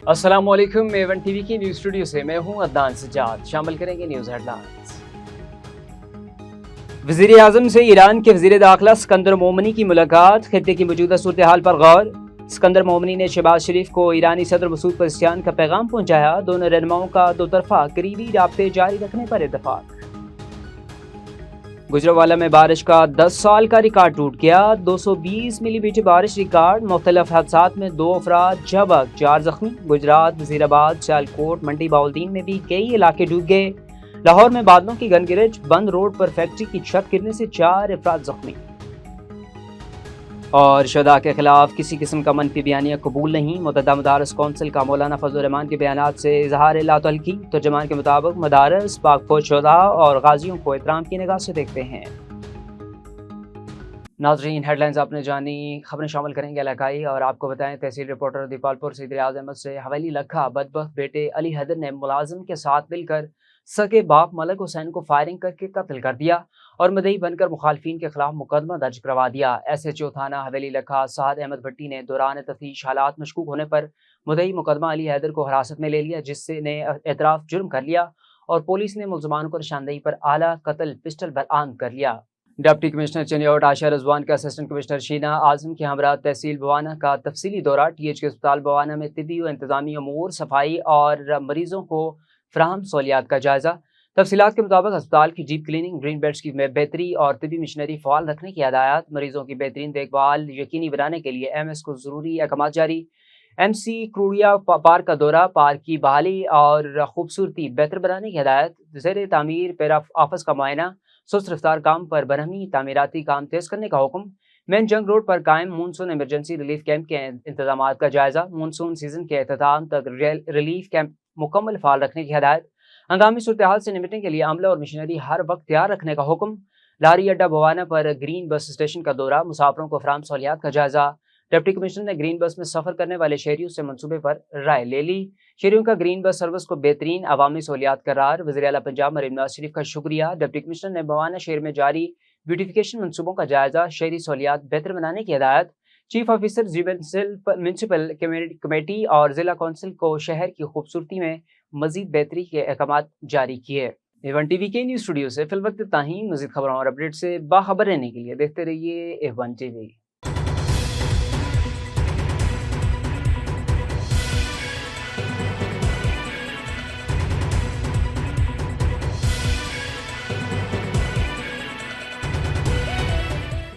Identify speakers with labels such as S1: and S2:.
S1: अस्सलाम वालेकुम। A1 TV की न्यूज़ स्टूडियो से मैं हूं अदनान सज्जाद। शामिल करेंगे न्यूज़ हेडलाइंस। वज़ीर आज़म से ईरान के वज़ीर दाखिला सिकंदर मोमनी की मुलाकात, खित्ते की मौजूदा सूरत हाल पर गौर। सिकंदर मोमनी ने शहबाज शरीफ को ईरानी सदर मसूद पज़ेश्कियान का पैगाम पहुंचाया। दोनों रहनुमाओं का दो तरफा करीबी राब्ते जारी रखने पर इत्तफाक। गुजरांवाला में बारिश का 10 साल का रिकॉर्ड टूट गया। 220 मिलीमीटर बारिश रिकॉर्ड। मुख्तलिफ हादसात में 2 अफराद जबक 4 जख्मी। गुजरात, वजीराबाद, सियालकोट, मंडी बाउद्दीन में भी कई इलाके डूब गए। लाहौर में बादलों की गनगिरज, बंद रोड पर फैक्ट्री की छत गिरने से 4 अफराद जख्मी। और शुहदा के खिलाफ किसी किस्म का मनफी बयानिया कबूल नहीं। मुतअद्दा मदारस कौंसिल का मौलाना फजल रहमान के बयानात से इजहार लातल्की। तर्जमान के मुताबिक मदारस पाक फौज शुहदा और गाजियों को एहतराम की निगाह से देखते हैं। नाज़रीन, हेडलाइंस आपने जानी, खबरें शामिल करेंगे इलाकाई और आपको बताएं तहसील रिपोर्टर दीपालपुर से रियाज अहमद से हवेली लखा बदबख्त बेटे अली हैदर ने मुलाजिम के साथ मिलकर सगे बाप मलक हुसैन को फायरिंग करके कत्ल कर दिया और मदई बनकर मुखालफिन के खिलाफ मुकदमा दर्ज करवा दिया। SHO थाना हवेली लखा साद अहमद भट्टी ने दौरान तफ्तीश हालात मशकूक होने पर मदई मुकदमा अली हैदर को हिरासत में ले लिया, जिससे ने एतराफ़ जुर्म कर लिया और पुलिस ने मुलजमान को निशानदेही पर आला कत्ल पिस्टल बरामद कर लिया। डिप्टी कमिश्नर चनियोट आशा रजवान का असिस्टेंट कमिश्नर शीना आजम के हमरा तहसील बवाना का तफसीली दौरा। TH के अस्पताल बवाना में तिबी व इंतजामी अमूर, सफाई और मरीजों को फ्राहम सहूलियात का जायजा। तफसीलात के मुताबिक अस्पताल की डीप क्लीनिंग, ग्रीन बेड्स की बेहतरी और तिबी मशीनरी फ़ाल रखने की हदायत। मरीजों की बेहतरीन देखभाल यकीनी बनाने के लिए MS को ज़रूरी अहकाम जारी। MC क्रूड़िया पार्क का दौरा, पार्क की बहाली और खूबसूरती बेहतर बनाने की हदायत। ज़ेर तामीर पैरा ऑफिस का मुआयना, सुस्त रफ्तार काम पर बरहमी तामीराती काम तेज करने का हुक्म। मेन जंग रोड पर कायम मानसून इमरजेंसी रिलीफ कैंप के इंतजाम का जायजा। मानसून सीजन के अख्ताम तक रिलीफ कैंप मुकम्मल फाल रखने की हदायत। हंगामी सूरत हाल से निपटने के लिए अमला और मशीनरी हर वक्त तैयार रखने का हुक्म। लारी अड्डा बवाना पर ग्रीन बस स्टेशन का दौरा, मुसाफरों को फराहम सहूलियात का जायजा। डिप्टी कमिश्नर ने ग्रीन बस में सफर करने वाले शहरियों से मंसूबे पर राय ले ली। शहरियों का ग्रीन बस सर्विस को बेहतरीन अवामी सहूलियात करार। वज़ीर आला पंजाब मरीम नवाज शरीफ का शुक्रिया। डिप्टी कमिश्नर ने बवाना शहर में जारी ब्यूटिफिकेशन मंसूबों का जायजा, शहरी सहूलियात बेहतर बनाने की हिदायत। चीफ ऑफिसर म्यूनसिपल कमेटी और जिला कौंसिल को शहर की खूबसूरती में मजीद बेहतरी के अहकाम जारी किए। A1 टीवी के न्यूज़ स्टूडियो से फिल वक्त ताहीं मजीद खबरों और अपडेट से बाखबर रहने के लिए देखते रहिए A1 टीवी।